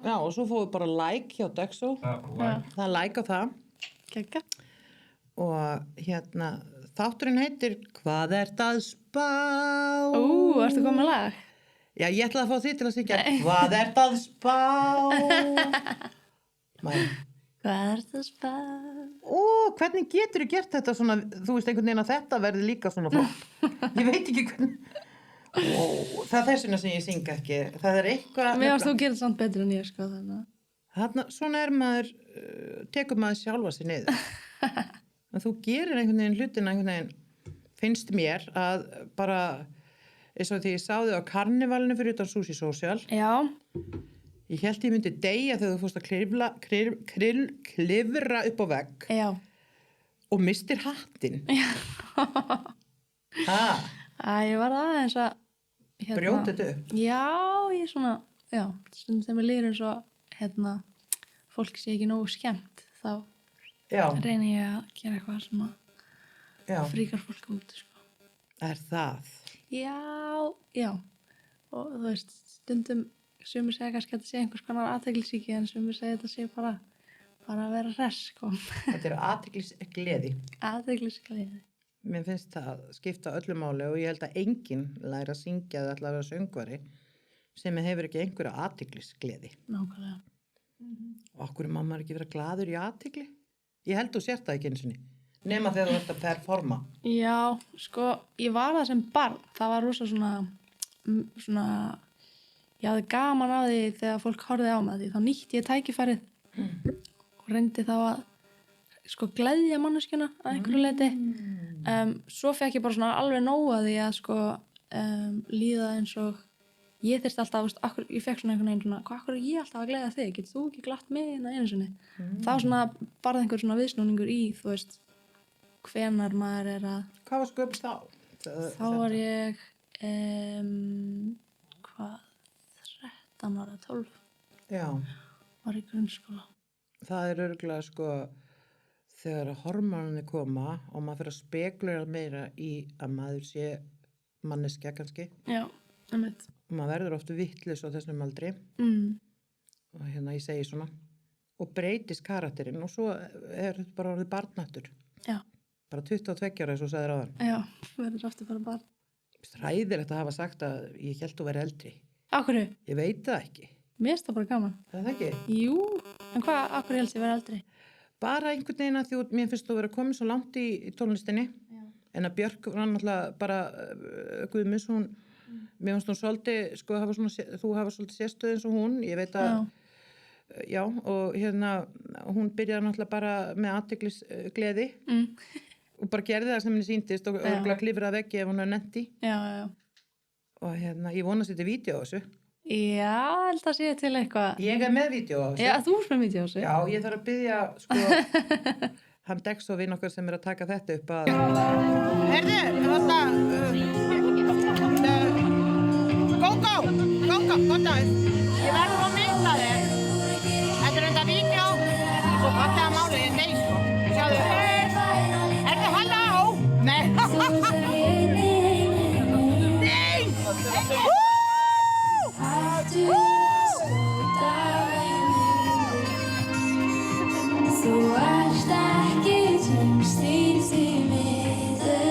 Já, og svo fóðu bara like hjá Dexo. Það er like á það. Kekka. Og þátturinn heitir Hvað ert að spá? Ertu komið með lag? Já, ég ætlaði að fá þig til að syngja Hvað ert að spá? Hvað ert að spá? Hvernig getur þú gert þetta svona, þú veist einhvern veginn að þetta verði líka svona flott. Ég veit ekki hvernig. Það er þess vegna sem ég syng ekki. Það er eitthvað. Mér varst þú gerir samt betur en ég, sko, Þarna, svona maður, tekur maður sjálfa sig niður. En þú gerir einhvern veginn hlutina einhvern veginn, finnst mér að bara, eins og því ég sá þig á karnevalinu fyrir utan Sushi Social. Já. Ég hélt ég myndi deyja þegar þú fórst að klifra upp á vegg. Já. Og mistir hattinn. Já. Ég var aðeins að brjóta þetta upp. Já, ég svona, stundum þegar mér líður eins og fólk sé ekki nógu skemmt, þá reyni ég að gera eitthvað sem að fríkar fólk út, sko. Er það? Já. Og þú veist, stundum sumir segja kannski að þetta sé einhvers konar athyglisíki en sumir segja þetta sé bara að vera hress, sko. Þetta er athyglisgleði. Athyglisgleði. Mér finnst það skipta öllu máli og ég held að enginn læra að syngja eða ætla að vera söngvari sem hefur ekki einhverja athyglisgleði. Nákvæmlega. Og akkur mamma ekki vera glaður í athygli? Ég held þú sért það ekki einu sinni. Nema þegar þú ert að performa. Já, sko, ég var það sem barn. Það var rosa svona ég hafði gaman á því þegar fólk horfði á mig því þá nýtti ég tækifærið og reyndi þá að sko gleðja manneskjuna að einhverju leyti. Svo fekk ég bara svona alveg nóg að því að sko líða eins og ég þyrfti alltaf, ég fekk svona einhvern veginn svona, hvað er ég alltaf að gleðja þig? Getur þú ekki glatt mig einu sinni? Það var svona bara einhver svona viðsnúningur í, þú veist, hvenar maður er að... Hvað var sköpst þá? Þá var ég, 13 ára, 12. Já. Var í grunnskóla. Það er örugglega sko, þegar hormónunni koma og maður fyrir að spekulera meira í að maður sé manneskja kannski. Já, einmitt. Og maður verður ofta vitlaus á þessum aldri. Og ég segi svona. Og breytist karakterinn og svo er þetta bara orðið barnættur. Já. Bara 22 ára eins og sagðir áðan. Já, verður ofta bara barn. Hræðilegt að hafa sagt að ég hélt þú verið eldri. Af hverju? Ég veit það ekki. Mér finnst það bara gaman. Það er það ekki? Jú, en af hverju helst ég verið eldri? Bara einhvern veginn að því mér finnst þú verið að koma svo langt í tónlistinni. Já. En að Björk var náttúrulega bara Guðmunds, mér finnst hún svolítið, sko, þú hafa svolítið sérstöð eins og hún, ég veit að, já og hún byrjaði náttúrulega bara með athyglisgleði og bara gerði það sem henni sýndist og örgulega klifraði veggi ef hún er netti. Já. Og ég vonast þetta vídeo á þessu. Já, held að sé til eitthvað. Ég er með vídeo á þessu. Já, þú ert með vídeo á þessu. Já, ég þarf að biðja, sko, hann Dexo vinn okkar sem er að taka þetta upp að... Heyrðu, Gógó, gott aðeins. Ég verður að mynda þér. Þetta er þetta vídeo. Svo fattaði málið, nei, sko. Sjáðu. Ertu halló? Nei. Nei! Þú ert ekki tungstýr því miður.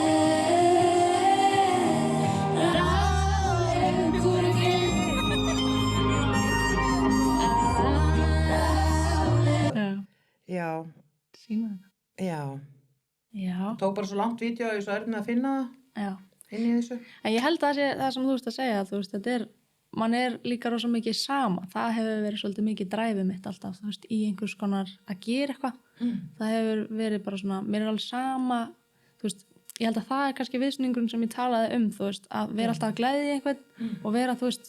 Já. Sýna þetta. Já. Tók bara svo langt vídeo og ég svo með að finna það. Já. Inn í þessu. En ég held að það sé það sem þú veist að segja, þú veist, þetta er, mann er líka rosa mikið sama. Það hefur verið svolítið mikið dræfið mitt alltaf, þú veist, í einhvers konar að gera eitthvað. Það hefur verið bara svona, mér er alveg sama, þú veist, ég held að það er kannski viðsningurinn sem ég talaði þú veist, að vera alltaf að gleðja einhvern og vera, þú veist,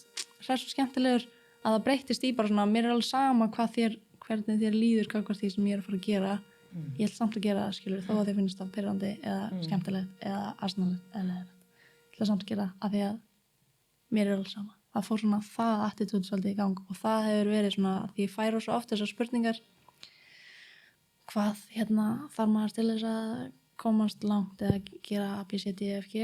hress og skemmtilegur, að það breyttist í bara svona, mér er alveg sama hvernig þér líður hvað því sem ég er að fara að gera. Ég ætla samt að gera það, skilur, þó að þér finnst það pirrandi eða skemmtilegt eða asnalegt eða leiðilegt. Ég ætla samt að gera það af því að mér er alveg sama. Það fór svona það attitúd svolítið í gang og það hefur verið svona, því ég færi svo oft þessar spurningar hvað þarf maður til þess að komast langt eða gera A, B, C, D, F, G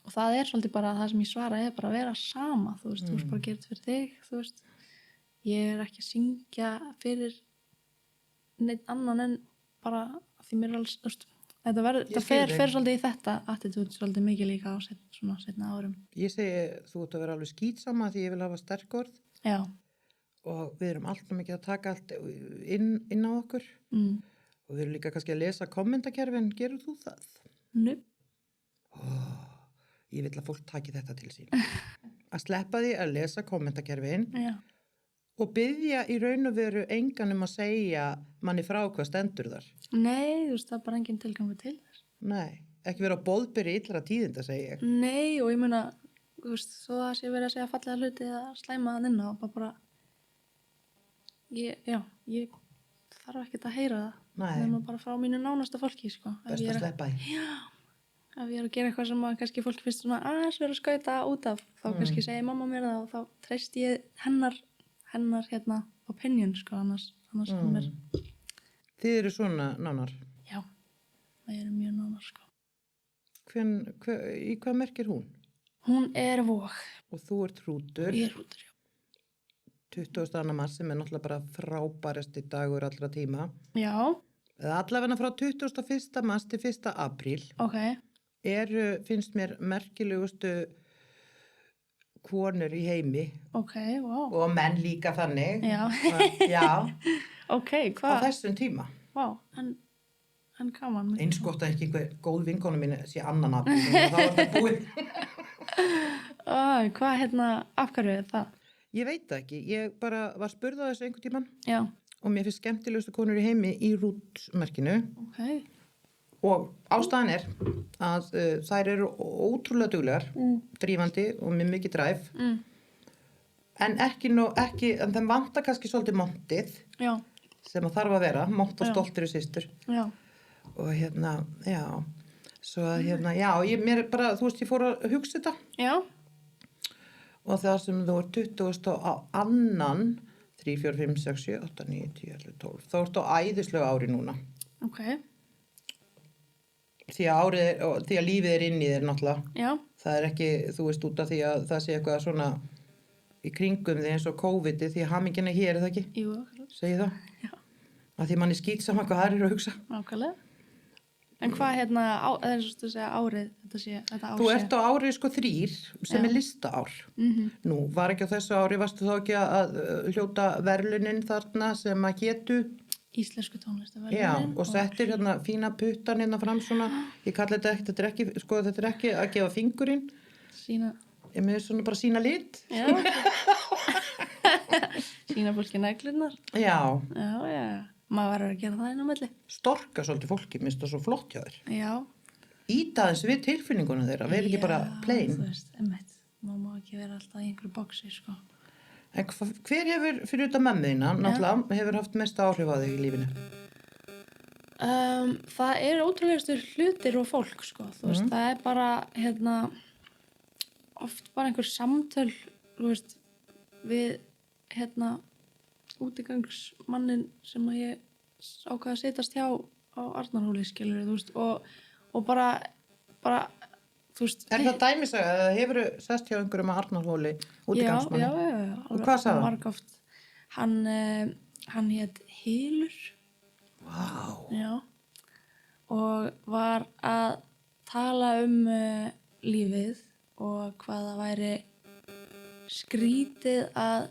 og það er svolítið bara það sem ég svara er bara að vera sama, þú veist, þú veist bara að gera þetta fyrir þig, þú veist, ég er ekki að syngja fyrir neitt annan en bara af því mér er alls, þú veist, þetta skil þig. fer svolítið í þetta attitude svolítið mikið líka á svona setna árum. Ég segi, þú ert að vera alveg skítsama því ég vil hafa sterk orð Já, og við erum alltaf mikið að taka allt inn á okkur og við erum líka kannski að lesa kommentakerfin, gerur þú það? nú, Ég vil að fólk taki þetta til sín. Að sleppa því að lesa kommentakerfin já, og biðja í raun og veru engan að segja manni frá hvað stendur þar. nei, þú veist, það er bara engin tilgangur til þess. Nei, ekki vera á boðberi illra tíðinda, segi ég. Nei, og ég meina, þú veist, þó það sé verið að segja fallega hluti eða slæma þann inn á, bara, ég þarf ekkert að heyra það. Nei. Það er nú bara frá mínu nánasta fólki, sko. Best að sleppa því. Ef ég er að gera eitthvað sem að kannski fólki finnst svona aðeins vera að skauta út af, þá kannski segir mamma mér það og þá treysti ég hennar hérna opinion, sko, annars hún er, Þið eru svona nánar. já, það er mjög nánar, sko. Í hvað merkir hún? Hún er Vog, Og þú ert Hrútur, ég er Hrútur, já. 22. mars sem er náttúrulega bara frábærasti dagur allra tíma. Já, Eða allavega frá 21. mars til 1. apríl ok, finnst mér merkilegustu konur í heimi ok, wow. og menn líka þannig. Já. Já, Ok, á hvað? þessum tíma. Vá, en gaman. Eins gott að ekki einhver góð vinkonu mín sé annan apríl, þá er það búið. Hvað hérna, af hverju er það? Ég veit það ekki, ég bara var spurð á þessu einhvern tímann Já, og mér finnst skemmtilegustu konur í heimi í Rútsmerkinu ok, og ástæðan er að þær eru ótrúlega duglegar, drífandi og með mikið dræf en en þeim vantar kannski svolítið montið já, sem að þarf að vera, mont og stoltur í systur já, og já svo að mér bara, þú veist, ég fór að hugsa þetta já, og það sem þú ert 20 á annan 3, 4, 5, 6, 7, 8, 9, 10, 11, 12 þá ert á æðislegu ári núna ok, því að lífið er inn í þér náttúrulega já, það er ekki, þú veist, út af því að það sé eitthvað svona í kringum því eins og COVID-ið því að hamingin er hér, er það ekki? jú, Segir það? Já. Að því mann er skýtsama hvað það er að hugsa nákvæmlega. En hvað hérna, það er svo að segja árið, þetta ár Þú ert á ári sko 3 sem er listaár Nú, var ekki á þessu ári, varstu þá ekki að hljóta verðlunin þarna sem að getu Íslensku tónlistaverðlaunin. Já, og settir hérna fína puttan hérna fram svona, ég kalli þetta ekki, þetta er ekki að gefa fingurinn, Sína, ég með svona bara sína lit. já, sína fólki neglurnar. Já, Já, maður verður að gera það inn á milli. storka svolítið fólki, minnst það svo flott hjá þér. Já. Íta þess við tilfinninguna þeirra, verð ekki bara plain. Já, þú veist, einmitt, maður má ekki vera alltaf í einhverju boxi, sko. En hver hefur, fyrir utan mömmuðina, náttúrulega, hefur haft mest áhrif á þig í lífinu? Það er ótrúlegustu hlutir og fólk, sko. Þú veist, það er bara, hérna, oft bara einhver samtöl, þú veist, við, hérna, útigangsmannin sem að ég ákvað að setjast hjá á Arnarhóli, skilur, þú veist, og bara, þú veist. Er það dæmisaga eða hefur sest hjá einhverjum að Arnarhóli útigangsmanni? Já. Og hvað sagði hann? Margoft. Hann hét Hylur. Vá. Já. Og var að tala lífið og hvað það væri skrítið að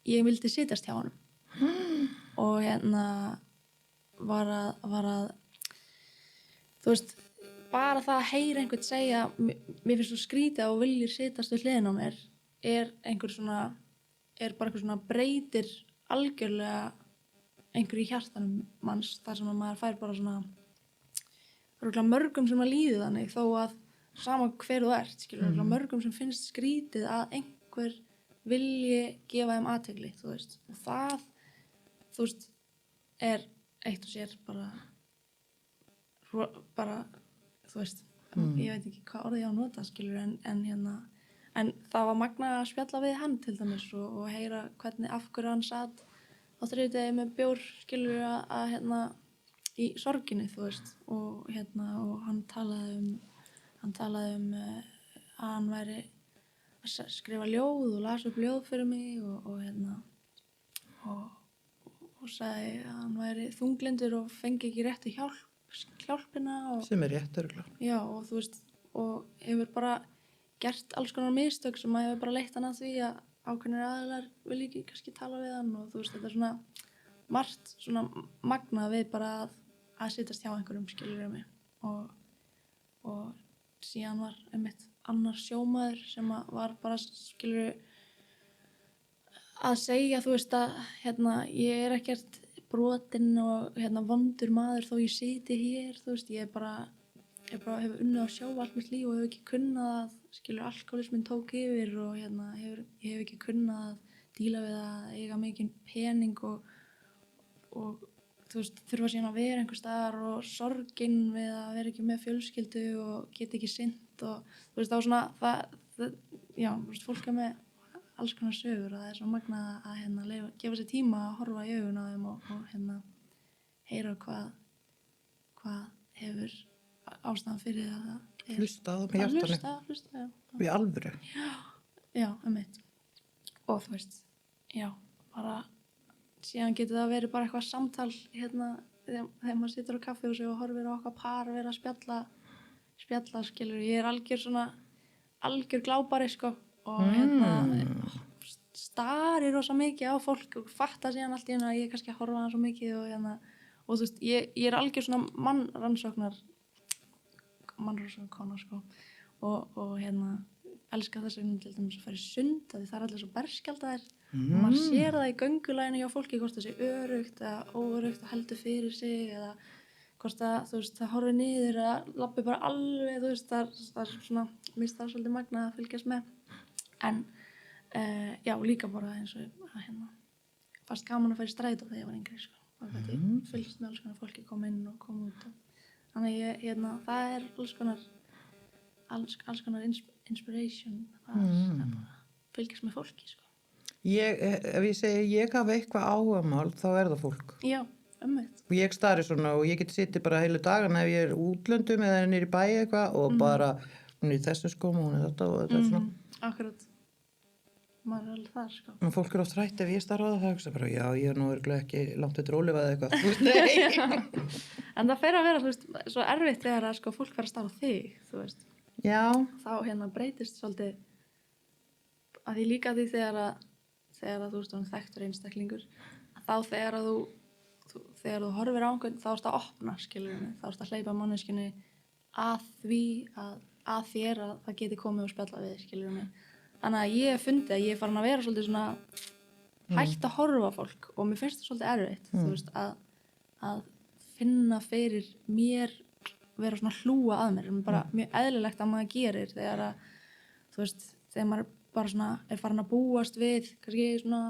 ég vildi sitjast hjá honum. Og hérna var að þú veist, bara það að heyra einhvern segja mér finnst svo skrítið að þú viljir sitjast við hliðina á mér er bara eitthvað svona breytir algjörlega einhverju í hjartanum manns þar sem að maður fær bara svona örugglega mörgum sem að líði þannig þó að sama hver þú ert, skilur, mörgum sem finnst skrítið að einhver vilji gefa þeim athygli, þú veist. Og það, þú veist, er eitt og sér bara, þú veist, ég veit ekki hvað orðið ég á að nota, skilur, en það var magnað að spjalla við hann til dæmis og heyra hvernig af hverju hann satt á þriðjudegi með bjór, skilur, að í sorginni, þú veist, og hann talaði um að hann væri að skrifa ljóð og las upp ljóð fyrir mig og og sagði að hann væri þunglindur og fengi ekki réttu hjálpina og, sem rétt örugglega. já, og þú veist, og hefur bara gert alls konar mistök sem að hefur bara leitt hann að því að ákveðnir aðilar vil ekki kannski tala við hann og þú veist, þetta svona margt svona magnað við bara að sittast hjá einhverjum, skilur mig og síðan var einmitt annar sjómaður sem var bara, skilur að segja, þú veist, að ég ekkert brotinn og vondur maður þó ég siti hér, þú veist, ég bara hef unnið á sjó allt mitt líf og hef ekki kunnað að, skilur, alkoholismin tók yfir og ég hef ekki kunnað að díla við að eiga mikinn pening og þú veist, þurfa síðan að vera einhvers staðar og sorgin við að vera ekki með fjölskyldu og geta ekki sinnt og þú veist, þá svona, já, þú veist, fólk með alls konar sögur og það svo magnað að gefa sér tíma að horfa í augun á þeim og heyra hvað hefur ástæðan fyrir það Hlusta á það með hjartanu. Hlusta, já. Í alvöru. Já, einmitt. Og þú veist, já, bara síðan getur það verið bara eitthvað samtal þegar maður situr á kaffihúsi og horfir á okkar par vera að spjalla, skilur. Ég algjör glápari, sko, og starir rosa mikið á fólk og fattar síðan allt í einu að ég kannski að horfa á hann svo mikið og þú veist, ég algjör svona mannrannsóknar kona, sko, og elska þess vegna til dæmis að fara í sund að því það er allir svo berskjaldaðir og maður sér það í göngulæginu hjá fólki hvort það sé öruggt eða óöruggt og heldur fyrir sig eða hvort þú veist, það horfir niður eða labbi bara alveg, þú veist, það er svona, mér finnst það svolítið magnað að fylgjast með en já, líka bara eins og að fast gaman að fara í strætó þegar ég var yngri, sko, og þetta fylgst með alls konar fólki koma inn og koma út þannig það er alls konar inspiration að fylgjast með fólki, sko. Ef ég segi ég hafa eitthvað áhugamál, þá er það fólk. Já, einmitt. Og ég stari svona og ég get sittið bara heilu dagana ef ég er útlöndum eða niður í bæ eitthvað og bara, hún er í þessu skóm og hún er þetta og þetta er svona. Akkurat. Maður er alveg þar, sko. Og fólk er oft hrætt ef ég starfa á það, hugsa bara, já, ég er nú örugglega ekki langt eftir Ólíf eða eitthvað. Þú veist, nei. En það fer að vera, þú veist, svo erfitt þegar að sko fólk fer að starfa á þig, þú veist. Já. Þá breytist svolítið að því líka því þegar þú veist, þekktur einstaklingur, þá þegar þú horfir á einhvern, þá ertu að opna, skilur mig, þá ertu að hleypa manneskjunni að því að þér að það geti komið og spjalla við, skilur mig. Þannig að ég fundi að ég er farin að vera svolítið svona hægt að horfa á fólk og mér finnst það svolítið erfitt, þú veist, að finna fyrir mér vera svona hlúa að mér, bara mjög eðlilegt að maður gerir þegar að, þú veist, þegar maður bara svona er farin að búast við kannski svona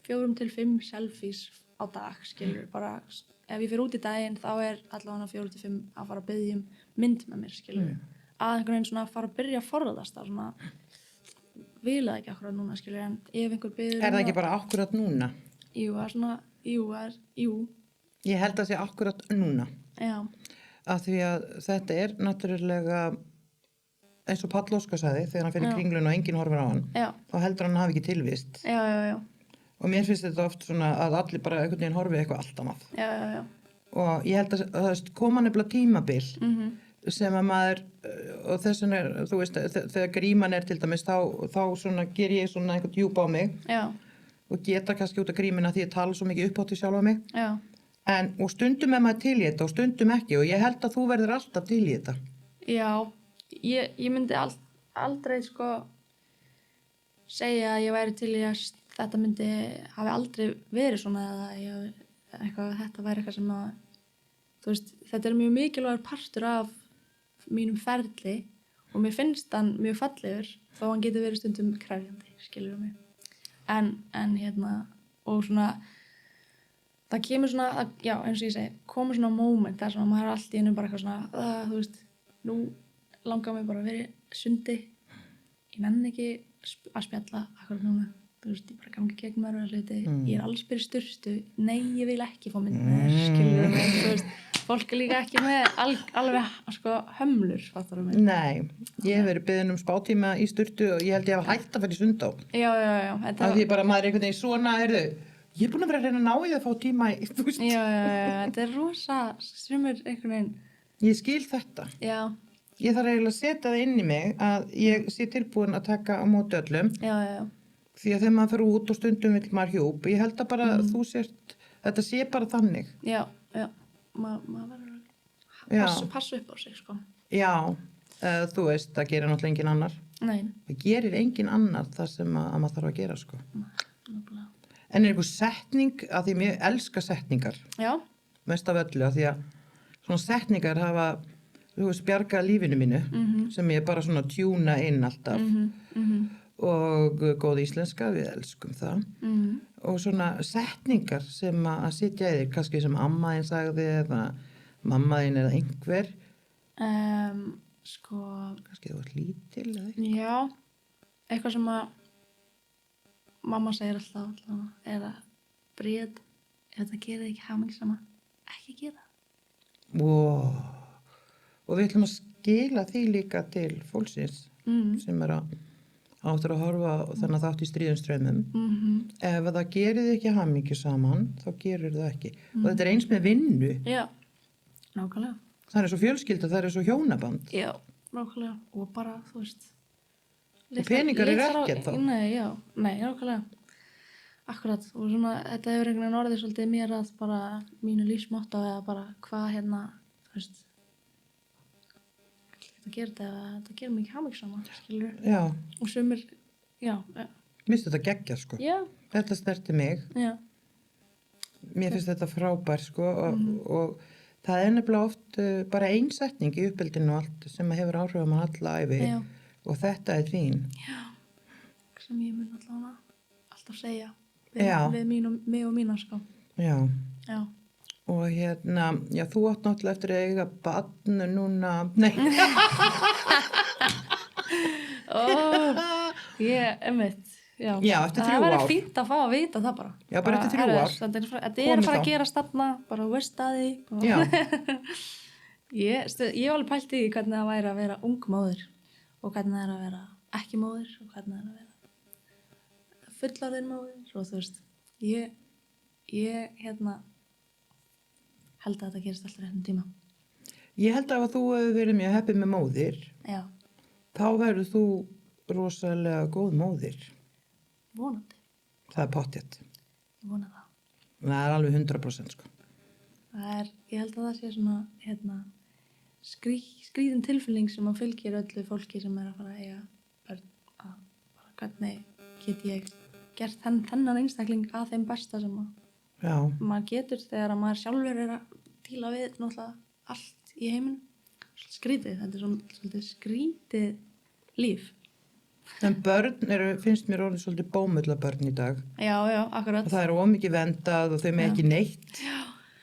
4 til 5 selfies á dag, skilur, bara ef ég fyrir út í daginn þá er allavega 4 til 5 að fara að biðja mynd með mér, skilur, að einhvern veginn svona fara að byrja að forðast það, svona vil það ekki akkurat núna, skilur, en ef einhver biður Er það ekki bara akkurat núna? Jú, það er svona, jú. Ég held að það sé akkurat núna. Já. Af því að þetta er náttúrulega eins og Páll Óskar sagði þegar hann fyrir kringlun og enginn horfir á hann. Já. Þá heldur hann hafi ekki tilvist. Já. Og mér finnst þetta oft svona að allir bara einhvern veginn horfi eitthvað allt annað. Já. Og ég held að það koma nefnilega tímabil sem að maður, og þess vegna, þú veist, þegar gríman er til dæmis, þá svona ger ég svona einhvern djúp á mig. Já. Og geta kannski út af grímina því ég tala svo mikið upp á því sjálfa mig. Já. Og stundum er maður til í þetta og stundum ekki og ég held að þú verður alltaf til í þetta. Já, ég myndi aldrei sko segja að ég væri til í að þetta hafi aldrei verið svona eða þetta væri eitthvað sem að, þú veist, þetta er mjög mikilvægur partur af mínum ferli og mér finnst hann mjög fallegur þó hann getur verið stundum krefjandi, skilur mig. En og svona það kemur svona, já, eins og ég segi, komur svona moment þar sem maður er allt í einu bara eitthvað svona, þú veist, nú langar mig bara að vera í sundi, ég nenni ekki að spjalla akkurat núna, þú veist, ég bara gangi gegn mér og hluti, ég er alls byrja sturtu, nei, ég vil ekki fá mynd með þér, skilur mig, þú veist, fólk er líka ekki með alveg, sko, hömlur, fattar þú mig? Nei, ég hef verið beðin spátíma í sturtu og ég held ég hafa hægt að fara í sund á. Já. Af því bara maður er einhvern veginn svona, Ég er búin að vera að reyna að ná í það að fá tíma í, þú veist. Já, þetta er rosa, sumir einhvern veginn. Ég skil þetta. Já, Ég þarf eiginlega að setja það inn í mig að ég sé tilbúin að taka á móti öllum. já. Því að þegar maður fer út og stundum vill maður hjúp, ég held að bara þú sért, þetta sé bara þannig. Já. Maður verður Já. að passa upp á sig, sko. Já, þú veist, það gerir náttúrulega engin annar. Nei, Það gerir engin annar það sem að maður þarf að gera, sko. náttúrulega. En er einhver setning, að því mér elska setningar, Já, mest af öllu, að því að svona setningar hafa, þú veist, bjargað lífinu mínu, sem ég bara svona tjúna inn alltaf. Og góð íslenska, við elskum það. Og svona setningar sem að sitja í þig, kannski sem amma þín sagði eða mamma þín eða einhver, sko, kannski þú ert lítil eða eitthvað. já, eitthvað sem að mamma segir alltaf er að Bríet, ef þetta gerir þig ekki hamingjusama, ekki gera það. Og við ætlum að skila því líka til fólksins sem er áttur að horfa á þennan þátt í stríðumstraumum. Ef það gerir þið ekki hamingju saman, þá gerir það ekki. Og þetta er eins með vinnu. Já, nákvæmlega. Það er svo fjölskylda, það er svo hjónaband. Já, nákvæmlega. Og bara, þú veist. Og peningar eru ekkert þá. Nei, nákvæmlega. Akkurat. Og svona, þetta hefur einhvern veginn orðið svolítið mér að bara mínu lífsmátt eða bara hvað hérna, þú veist, þetta gerir mig ekki hamingjusama, skilur. Já, Og sumir, já. minnst þetta geggja, sko. Já, Þetta snerti mig. já. Mér finnst þetta frábær, sko. Og það er nefnilega oft bara ein setning í uppeldinu og allt sem hefur áhrif á mann alla ævi. Já. Og þetta er þín. Sem ég mun alltaf segja Já. við mig og mína, sko. Já. Já. Og hérna, já, þú átt náttúrulega eftir að eiga barn núna, nei. Einmitt. Já, eftir 3 Það ár. verður fínt að fá að vita það bara. Já, bara eftir 3 ár. Þetta er að Komið fara þá. að gera stafna, bara þú veist að því. Já, Ég hef alveg pælt í því hvernig það væri að vera ung móðir og hvernig það er að vera ekki móðir og hvernig það er að vera fullorðin móðir og þú veist, ég held að þetta gerist alltaf réttum tíma. ég held að þú hefur verið mjög heppið með móðir, Já, þá verður þú rosalega góð móðir. vonandi. Það er pottjett. Ég vona það. Það er alveg 100%, sko. Ég held að það sé svona, skrýðin tilfinning sem að fylgir öllu fólki sem er að fara að eiga börn, að bara hvernig get ég gert þennan einstakling að þeim besta sem að Já, maður getur þegar að maður sjálfur er að díla við náttúrulega allt í heiminum. Svolítið skrítið, þetta er svolítið skrítið líf. en börn finnst mér orðið svolítið bómulla börn í dag. Já, akkurat. Og það er ómikið vendað og þau með ekki neitt.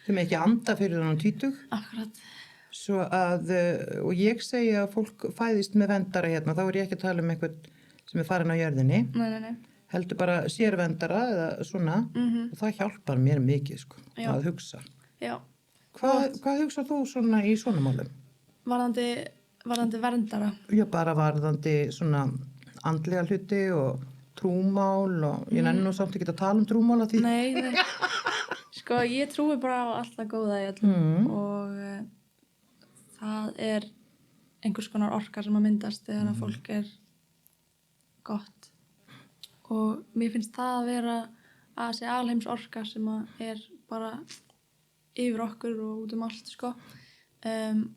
Þau með ekki anda fyrir þannig 20. Akkurat. Svo að, og ég segi að fólk fæðist með vendara hérna, þá er ég ekki að tala um einhvern sem er farin á jörðinni. Nei. Heldur bara sérvendara eða svona og það hjálpar mér mikið, sko, Já. að hugsa. Já. Hvað hugsar þú svona í svona málum? Varðandi verndara. Já, bara varðandi svona andlega hluti og trúmál og ég nenni nú samt ekki að tala um trúmál að því. Nei. Sko, ég trúi bara á alltaf góða í öllum og það er einhvers konar orka sem að myndast þegar að fólk er gott. Og mér finnst það að vera að þessi alheims orka sem að er bara yfir okkur og út allt, sko.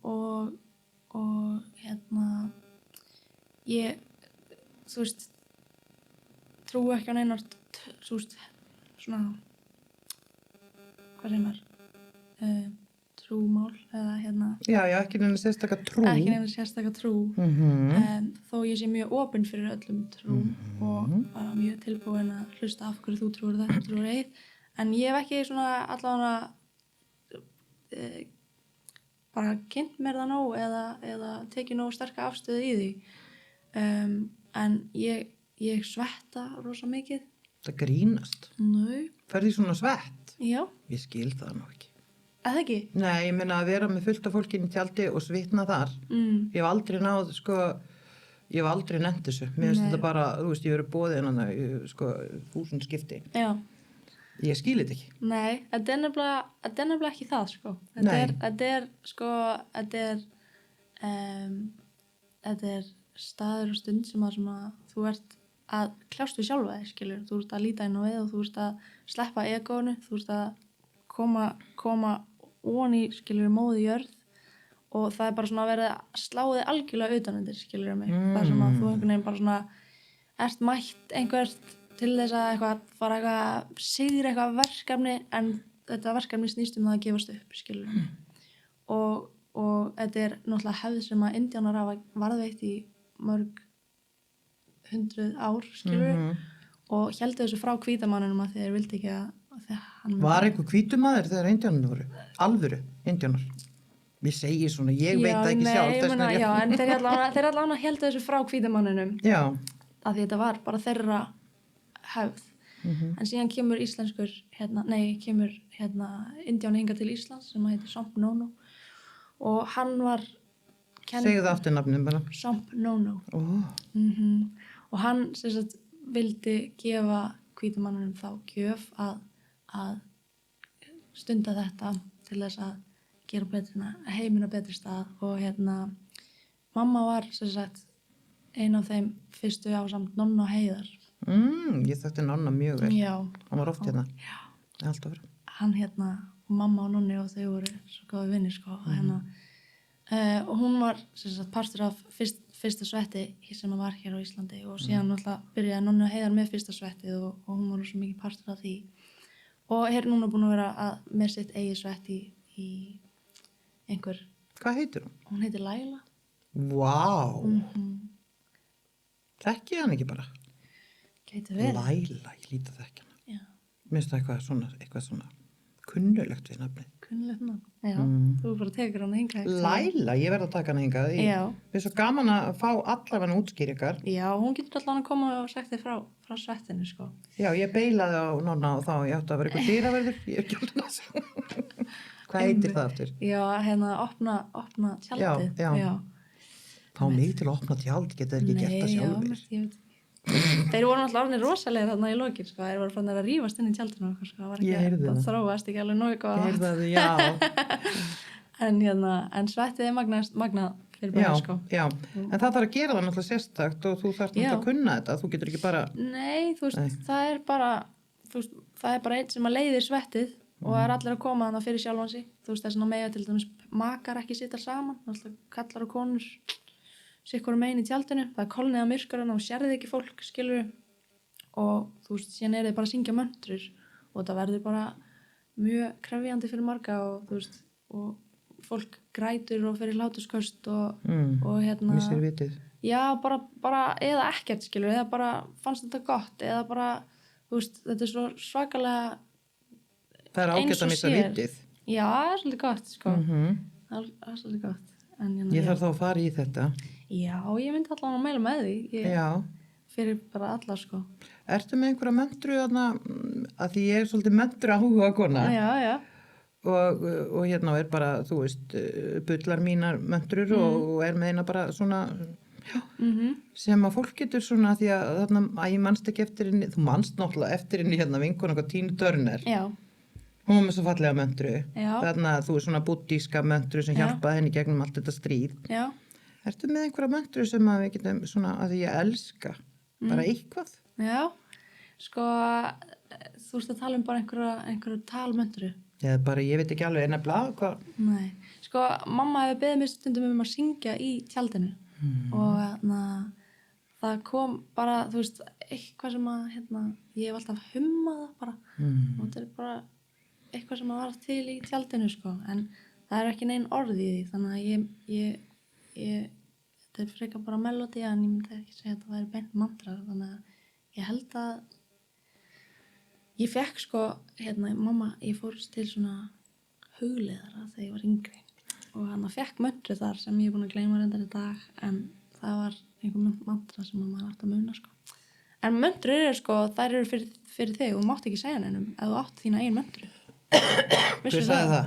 Og ég, þú veist, trúi ekki á neinar, þú veist, svona, hvað segir maður, trúmál eða Já, ekki neina sérstaka trú. ekki nefnir sérstaka trú. Þó ég sé mjög opin fyrir öllum trúm og bara mjög tilbúin að hlusta af hverju þú trúir þetta, trúir eið. En ég hef ekki svona allavega bara kynnt mér það nóg eða tekið nóg sterka afstöðu í því. En ég svetta rosa mikið. Það grínast. Nei. Ferði svona svett? Já, Ég skil það nú ekki. eða ekki? Nei, ég meina að vera með fullt af fólkinu í tjaldi og svitna þar. Ég hef aldrei náð, sko, ég hef aldrei nefnt þessu. Mér finnst þetta bara, þú veist, ég verið bóðið innan það, sko, 1000 skipti. Já. Ég skil þetta ekki. Nei, þetta er nefnilega ekki það, sko. Nei. Þetta er staður og stund sem að svona, þú ert að kljást við sjálfa þig, skilur. Þú ert að líta inn á við og þú ert að sleppa egónu, þú ert að koma onni, skilur, móði jörð og það er bara svona að verða að slá þig algjörlega utanundir, skilur mig. Það sem að þú einhvern veginn bara svona ert mætt einhvert til þess að fara eitthvað sigra eitthvað verkefni en þetta verkefni snýst það að gefast upp, skilur. Og þetta er náttúrulega hefð sem að indjánar hafa varðveitt í mörg 100 ár, skilur, og héldu þessu frá hvítamanninum að þeir vildi ekki að hann... Var einhver hvítumaður þegar indjánar voru? Alvöru indjánar? Ég segi svona, ég veit það ekki sjálf. Já, en þeir allavega héldu þessu frá hvítamanninum. Já. Af því þetta var bara þeirra hefð. En síðan kemur kemur indjáni hingað til Íslands sem heitir Samp Nónó og hann var Segðu það aftur nafnum bara. Samp Nónó. Og hann sem sagt vildi gefa hvítamannunum þá gjöf að stunda þetta til þess að gera heiminn á betri stað og mamma var sem sagt ein af þeim fyrstu ásamt Nonna Heiðar. Ég þekkti Nonna mjög vel. Já. Hann var oft hérna. Já. Alltaf verið. Hann mamma og Nonni og þau voru svo góði vinir, sko. Og hún var sem sagt partur af fyrsta svetti sem var hér á Íslandi og síðan náttúrulega byrjaði Nonna Heiðar með fyrsta svettið og hún var svo mikið partur af því. Og núna búin að vera með sitt eigið svetti í einhver... Hvað heitir hún? Hún heitir Laila. Vá. Þekki hann ekki bara? Gæti verið. Laila, ég líti að þekki hana. Já. Minnst það eitthvað svona kunnulegt við nafnið. Kunnulegt nafn. Já, þú bara tekur hana hingað. Laila, ég verð að taka hana hingað. Já. Við erum svo gaman að fá allavega útskýringar. Já, hún getur allavega að koma og sagt þig frá svettinu, sko. Já, ég beilaði á Nonna og þá ég átti að vera eitthvað dýraverður. Ég er ekki alveg að segja. Hvað heitir það aftur? Já, opna tjaldið. Já. Fá mig til að opna tjald, geta þeir ekki gert það sjálfur. Nei, ég veit ekki. Þeir voru náttúrulega orðnir rosalegir þarna í lokin, sko. Þeir voru fannir að rífast inn í tjaldinu og sko. Ég heyrði það. Það þróast ekki alveg nógu góð. Ég heyrði það, já. En svettið er magnað fyrir bara, sko. Já, en það þarf að gera það náttúrulega sérstakt og þú þarft náttúrulega að kunna þetta. Þú getur ekki bara... Nei, þú veist, það er bara einn sem að leiðir svettið og það er allir að koma þannig fyrir sjálfan sig. Þú veist, þess að mega til dæmis makar ekki sitja saman, kallar og konur sikkur megin í tjaldinu, það er kolniða myrkur og sérði ekki fólk, skilur og þú veist, síðan er þið bara að syngja möntrur og það verður bara mjög krefjandi fyrir marga og þú veist, og fólk grætur og fyrir hlátursköst og Missir vitið. Já, bara eða ekkert, skilur, eða bara fannst þetta gott, eða bara þú veist, þetta er svo svakalega Það er ágætt að missa vitið. Já, það er svolítið gott, sko. Það er svolítið gott. Ég þarf þá að fara í þetta. Já, ég myndi allavega að mæla með því. Já. Fyrir bara alla, sko. Ertu með einhverja möntru þarna, að því ég er svolítið möntru áhuga kona. Já. Og hérna er bara, þú veist, bullar mínar möntrur og er með eina bara svona, sem að fólk getur svona, því að þarna, að ég manst ekki eftir henni, þú manst náttúrulega eftir henni hérna vinkona eitthvað Tínu Turner. Já. Hún var með svo fallega möntru. Já. Þarna þú er svona buddíska möntru sem hjálpaði henni gegnum allt þetta stríð. Já. Ertu með einhverja möntru sem að við getum svona að ég elska? Bara eitthvað? Já. Sko, þú veist að tala um bara einhverja talmöntru. Eða bara, ég veit ekki alveg, en að blaða hvað? Nei. Sko, mamma hefur beðið mér stundum að syngja í tjaldinu. Og það kom bara, þú veist, eitthvað sem að, ég hef alltaf hummað það bara. Og þetta er bara eitthvað sem að var til í tjaldinu, sko. En það er ekki neinn orð í því, þannig að þetta er frekar bara melodi, en ég myndi ekki segja að það væri beint mantra, þannig að ég held að ég fekk, sko, mamma, ég fór til svona hugleiðara þegar ég var yngri. Og hann fekk möntru þar sem ég er búin að gleyma reyndar í dag, en það var einhver mantra sem maður átt að muna, sko. En möntrur eru, sko, þær eru fyrir þig og þú mátt ekki segja neinum ef þú átt þína eigin möntru. Hver sagði það?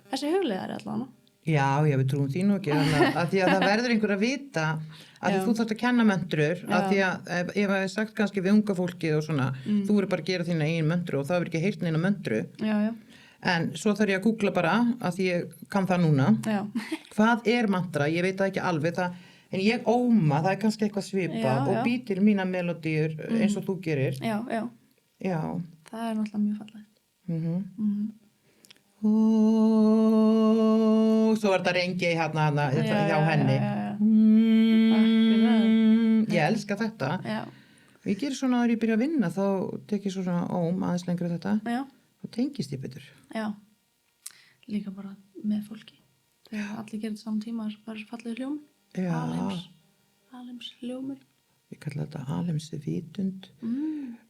Þessi hugleiðari allavega. Já, við trúum því nú ekki, að því að það verður einhver að vita, að því þú þarft að kenna möndrur, að því að ef ég hef sagt kannski við unga fólkið og svona, þú verður bara að gera þína eigin möndru og það verður ekki heyrt neina möndru. Já. En svo þarf ég að googla bara, að því ég kann það núna. Já. Hvað er mantra? Ég veit það ekki alveg, en ég óma, það er kannski eitthvað svipað og bý til mína melodíur eins og þú gerir. Já. Já. Það er náttúrulega mjög fallegt. Svo var þetta rengi hérna hjá henni. Ég elska þetta. Já. Ég gerir svona að ég byrja að vinna, þá tek ég svona aðeins lengur þetta. Já. Þá tengist ég betur. Já. Líka bara með fólki. Þegar allir gerir þetta saman tíma, það er fallið hljómur. Já. Alheims hljómur. Ég kalla þetta alheimsi vitund.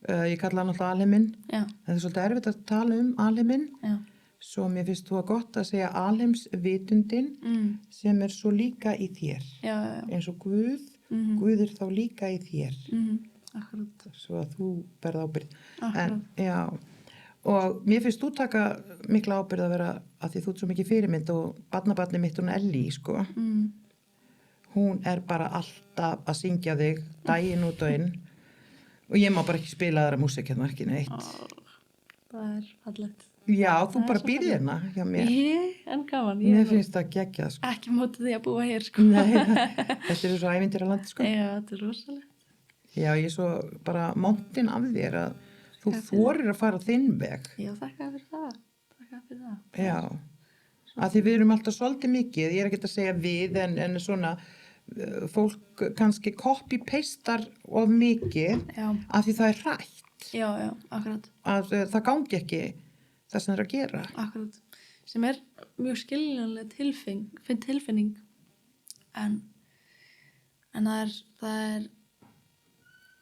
Ég kalla það náttúrulega alheiminn. Já. Það er svolítið erfitt að tala alheiminn. Já. Svo mér finnst þú að gott að segja alheimsvitundin sem er svo líka í þér. Já. Eins og Guð, Guð er þá líka í þér. Akkurat. Svo að þú berð ábyrgð. Akkurat. Já, og mér finnst þú taka mikla ábyrgð að vera, að því þú ert svo mikið fyrirmynd og barnabarnið mitt, hún Elli, sko. Hún er bara alltaf að syngja þig daginn út og inn og ég má bara ekki spila aðra músík hérna ekki neitt. Það er fallegt. Já, þú bara býrð hérna hjá mér. En gaman. Mér finnst það geggjað, sko. Ekki mótið því að búa hér, sko. Nei, þetta er svo ævintýralandi, sko. Já, þetta er rosalegt. Já, ég er svo bara montin af þér að þú þorir að fara þinn veg. Já, þakka fyrir það. Já, að því við erum alltaf svolítið mikið, ég er ekki að segja við en svona fólk kannski copy-pastar of mikið af því það er hrætt. Já, akkurat. Að það gangi ekki það sem það er að gera. Akkurat. Sem er mjög skiljanleg tilfinning en það er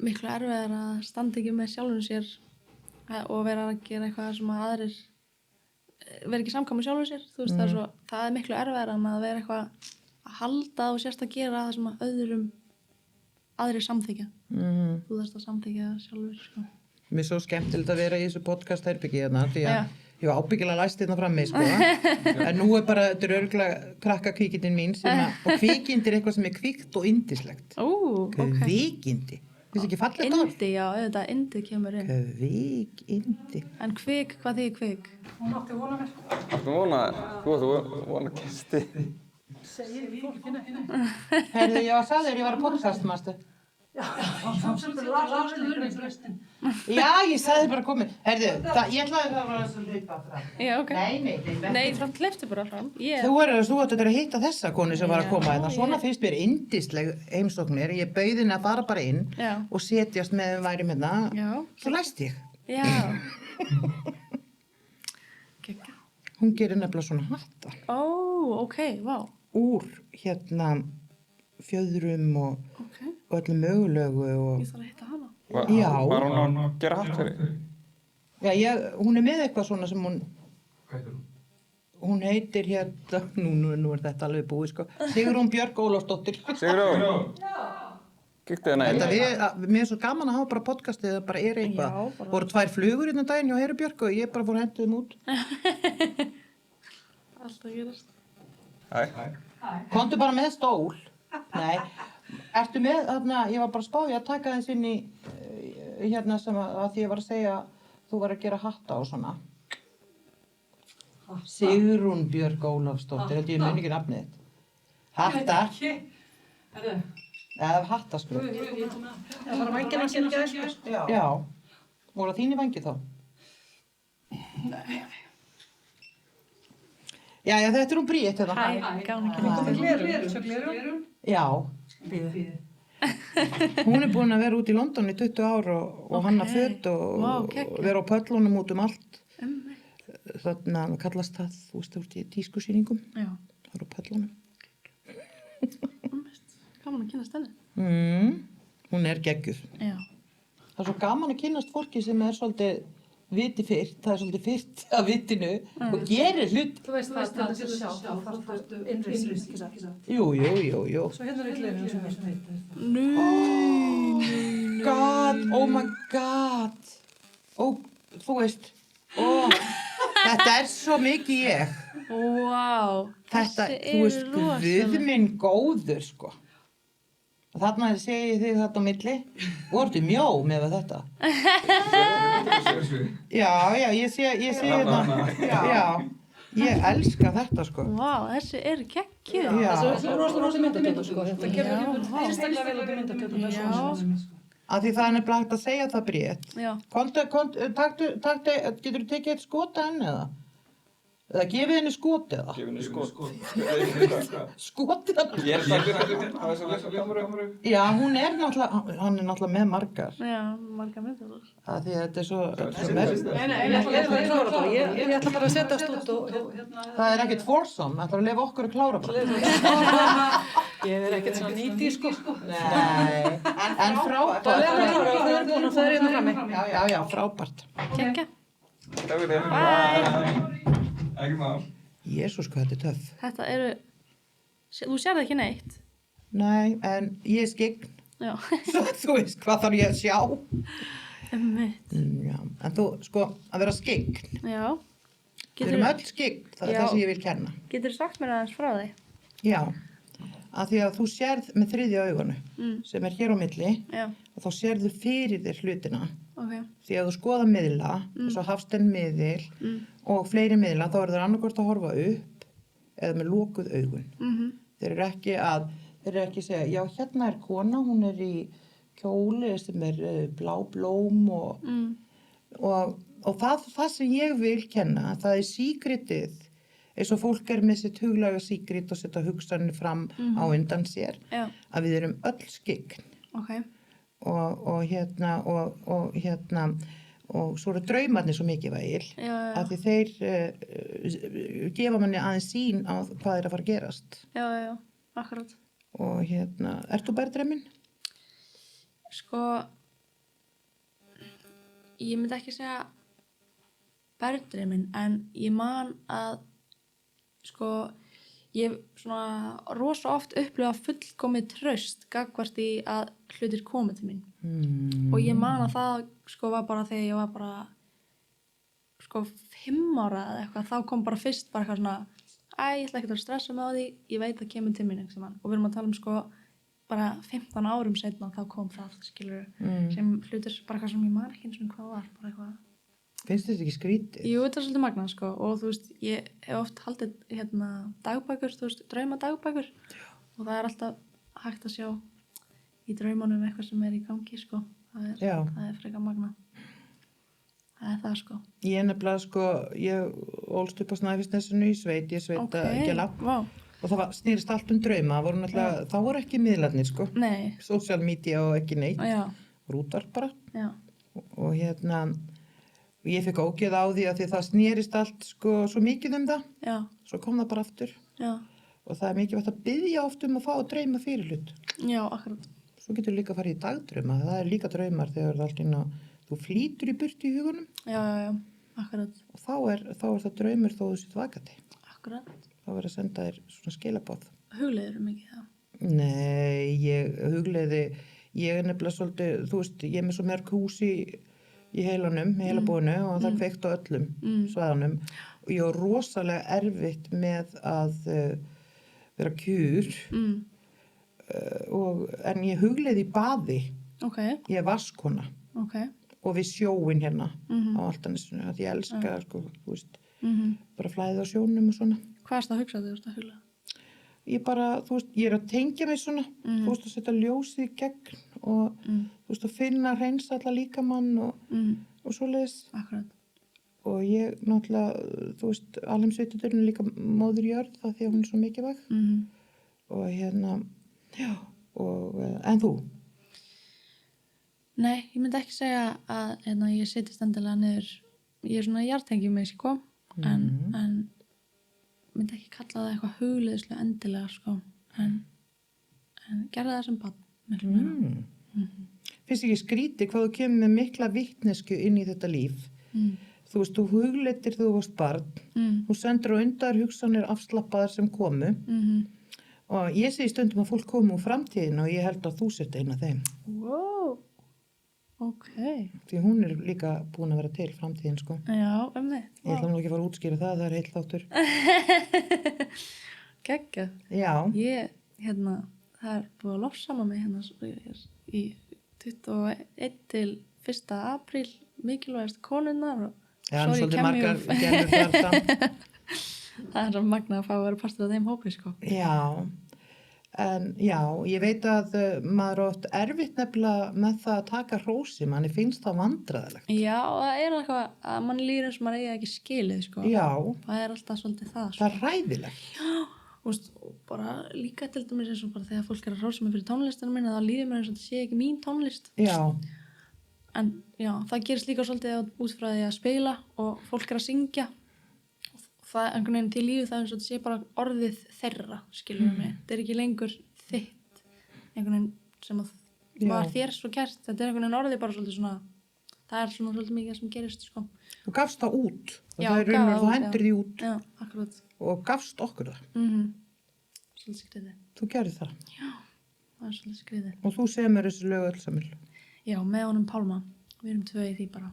miklu erfiðar að standa ekki með sjálfum sér og vera að gera eitthvað sem að aðrir vera ekki samkvæm með sjálfum sér, þú veist, það er miklu erfiðar en að vera eitthvað að halda og sérst að gera það sem að aðrir samþykja. Þú þarfst að samþykja sjálfur, sko. Mér er svo skemmtilegt að vera í þessu podcast-herbyggi hérna, því að ég var ábyggilega læst hérna frammi, sko. En nú er bara, þetta er örugglega krakka-kvikindin mín og kvikindi er eitthvað sem er kvikt og yndislegt. Kvikindi. Finnst ekki fallegt orð? Indi, já, auðvitað, indi kemur inn. Kvikindi. En kvik, hvað þýðir kvik? Hún átti vona mér. Þú vona gesti. Segir fólkinu. Herðu, ég var að sagði þér, ég var að podcast, mástu. Já, sem lastu urðin. Já, ég sagði bara komið. Herðu, ég ætlaði það að vera að hlaupa fram. Já, ok. Nei, það hleypti bara fram. Þú ætti að hitta þessa konu sem var að koma hérna. Svona finnst mér yndisleg heimsóknir. Ég bauð henni að fara bara inn og setjast með værim hérna. Já. Svo læst ég. Já. Hún gerir nefnilega svona hatta. Ok, vá. Úr hérna fjöðrum og öllu mögulegu og... Ég þarf að hitta hana. Já. Var hún að gera hatt fyrir? Já, hún er með eitthvað svona sem hún... Hvað heitir hún? Hún heitir hérna... Nú er þetta alveg búið, sko. Sigrún Björk Ólafsdóttir. Sigrún? Kíktu þér nægir. Mér er svo gaman að hafa bara podcastið, það bara er eitthvað. Voru 2 flugur hérna daginn hjá Heiru Björk og ég bara fór að henda þeim út. Alltaf gerast. Komdu bara með stól. Nei. Ertu með, þarna, ég var bara að spá ég að taka þess inn í hérna sem að því ég var að segja þú var að gera hatta og svona. Sigrún Björk Ólafsdóttir, held ég muni ekki nafnið þitt. Hatta. Eða hatta, sko. Það var vængina sem gæði, sko. Já. Voru það þínir vængir þá? Nei. Jæja, þetta er hún Bríett hérna. Gáðan ekki Komið glerum. Já. Hún er búin að vera út í London í 20 ár og hanna föt og vera á pöllunum út allt. Þannig að kallast það, þú veist, úr tískusýningum. Já. Það eru á pöllunum. Gaman að kynast henni. Hún er geggjuð. Já. Það er svo gaman að kynnast fólki sem er svolítið viti fyrrt, það er svolítið fyrrt af vitinu og gerir hlut. Þú veist það til þess að sjá, þá þarftu innrýsing, ekki það? Jú. Svo hérna er glerum sem er heitir. Oh my god. Þú veist, þetta er svo mikið ég. Vá, Þetta, þessi þú veist, eru rosaleg. guð minn góður, sko. Og þarna segi ég þig þetta á milli. Vortu mjó með þetta. Já, ég sé hérna. Já, ég elska þetta, sko. Vá, þessi eru geggjuð. Já, Þessu er rosalega myndatöku, sko. Þetta Já, kemur vá. sérstaklega vel út í myndatöku með Já. svona sinni, sko. af því það er nefnilega hægt að segja það Bríett. Já, Getur þú tekið eitt skot að henni eða? Eða gefið henni skot eða? Gefið henni skot. Skotið henni? Ég er það að þess að lesa kameru. Já, hann er náttúrulega með margar. já, marga myndatökur. Af því að þetta er svo Nei, ég ætla að klára bara. Ég ætla bara að setjast út og hérna... Það er ekkert foursome, ætlar að lefa okkur að klára bara. Ég er ekkert svona nýti, sko. Nei, en frábært. Það er að klára, það er búin og það er hérna frammi. Já, frábært. Geggja. Takk fyrir. Ekki maður. Jésús, hvað þetta er töff. Þetta eru, þú sérði ekki neitt. Nei, en ég er skygn. Já, Þú veist, hvað þarf ég að sjá? einmitt. Já, en þú, sko, að vera skygn. Já. Við erum öll skygn, það er Já. það sem ég vil kenna. Geturðu sagt mér aðeins frá því? Já, af því að þú sérð með þriðja auganu, sem er hér á milli, Já, og þá sérðu fyrir þér hlutina. ok. Því að þú skoða miðla, eins og Hafstein miðil og fleiri miðla, þá eru þeir annarkvort að horfa upp eða með lokuð augun. Þeir eru ekki að segja, já, hérna er kona, hún er í kjóli sem er blá blóm og það sem ég vil kenna, það er síkritið, eins og fólk er með sitt huglæga síkrit og setja hugsanir fram á undan sér, Já, að við erum öll skygn. ok. Og svo eru draumarnir svo mikilvægir Já. að því þeir gefa manni aðeins sýn á hvað er að fara að gerast. Já, akkurat. Og ert þú bergdreimin? Sko, ég myndi ekki segja bergdreimin, en ég man að, sko, ég svona rosa oft upplifa fullkomið traust gagnvart í að hlutir komið til mín. Og ég man að það, sko, var bara þegar ég var bara, sko, 5 ára eða eitthvað, þá kom bara fyrst bara eitthvað svona, ég ætla ekki að stressa mig á því, ég veit að kemur til mín, ekki sem hann. Og við erum að tala sko, bara 15 árum seinna þá kom það, skilur, sem hlutir bara eitthvað sem ég man ekki eins og hvað var, bara eitthvað. Finnst þetta ekki skrítið? Jú, þetta er svolítið magnað, sko, og þú veist, ég hef oft haldið, dagbækur, þú veist, draumadagbækur, og það er alltaf hægt að sjá í draumunum eitthvað sem er í gangi, sko, það er frekar magnað. Það er það, sko. Ég nefnilega, sko, ég ólst upp á Snæfellsnesinu í sveit, ég sveita Gjala, Vá. og það snýrist allt drauма, þá voru ekki miðlarnir, sko, Nei. social media og ekki neitt, Já. rútar bara, Já. og ég fekk ógeð á því að því það snýrist allt, sko, svo mikið það, Já. svo kom það bara aftur, Já. og það er mikið að biðja oft að fá að drauma fyrir hlut. Já, akkurat. Svo getur líka að fara í dagdrauma, það er líka draumar þegar það er allt inn á, þú flýtur í burtu í hugunum Já, akkurat. og þá er það draumur þó þú sitt vakandi. Akkurat. Þá verður að senda þér svona skilabóð. Hugleiður mikið það? Nei, ég er nefnilega svolítið, þú veist, ég er með svo mörg hús í heilanum, í heilabúinu og það kveikt á öllum svæðanum og ég er rosalega erfitt með að vera kjur en ég hugleiði í baði. Ok. Ég er vaskona. Ok. Og við sjóin hérna á Altanesinu, að ég elska, sko, þú veist, bara flæðið á sjónum og svona. Hvað er það að hugsa þegar þú ert að hugla? Ég bara, þú veist, ég er að tengja mig svona, þú veist, að setja ljósið í gegn og, þú veist, að finna hreinsa alla líkamann og svoleiðis. Akkurat. Og ég, náttúrulega, þú veist, alheimsveiturinn er líka móður jörð það því að hún er svo mikilvæg. Og já, en þú? Nei, ég myndi ekki segja að ég setjast endilega niður, ég er svona jartengi mig, sko, en myndi ekki kalla það eitthvað hugleiðslu endilega, sko, en gerði það sem barn, miklu meira. Finnst ekki skrítið hvað þú kemur með mikla vitnesku inn í þetta líf? Þú veist, þú hugleitir þegar þú varst barn, þú sendur á undan hugsanir afslappaðar sem komu og ég segi stundum að fólk komu úr framtíðin og ég held að þú sért eina af þeim. Wow. Ok, því hún líka búin að vera til framtíðin sko. já, einmitt. Ég ætla nú ekki að fara að útskýra það er heill þáttur. Gekkja. Já, Ég, það er búið að lofsama mig í 21 til 1. apríl, mikilvægast konunnar og já, en sorry, svolítið cameo. margar gerður þar samt. Það er svo magnað að fá að vera partur af þeim hópi, sko. Já, en já, ég veit að maður er oft erfitt nefnilega með það að taka hrósi, manni finnst það vandræðilegt. Já, það er eitthvað að mann líður eins og maður eigi ekki skilið, sko. Já, Það er alltaf svolítið það, sko. það er ræðilegt. Þú veist, og bara líka til dæmis eins og bara þegar fólk er að hrósa mig fyrir tónlistinu minni, þá líður mér eins og þetta sé ekki mín tónlist. Já, En já, það gerist líka svolítið út frá því að spila og fólk er að syngja. Það einhvern veginn til lífið það eins og þetta sé bara orðið þeirra, skilur mig. Þetta er ekki lengur þitt, einhvern veginn sem að var þér svo kært. Þetta er einhvern veginn orðið bara svolítið svona, það er svona svolítið mikið sem gerist, sko. þú gafst það út og Já, það er gaf raunverð, það þú út, hendur já. því út Já, akkurat. og gafst okkur það. Svolítið skriðið. Þú gerði það Það er svolítið skriðið. og þú semur þessi lög öll samil. Já, með honum Pálma. Við erum 2 í því bara.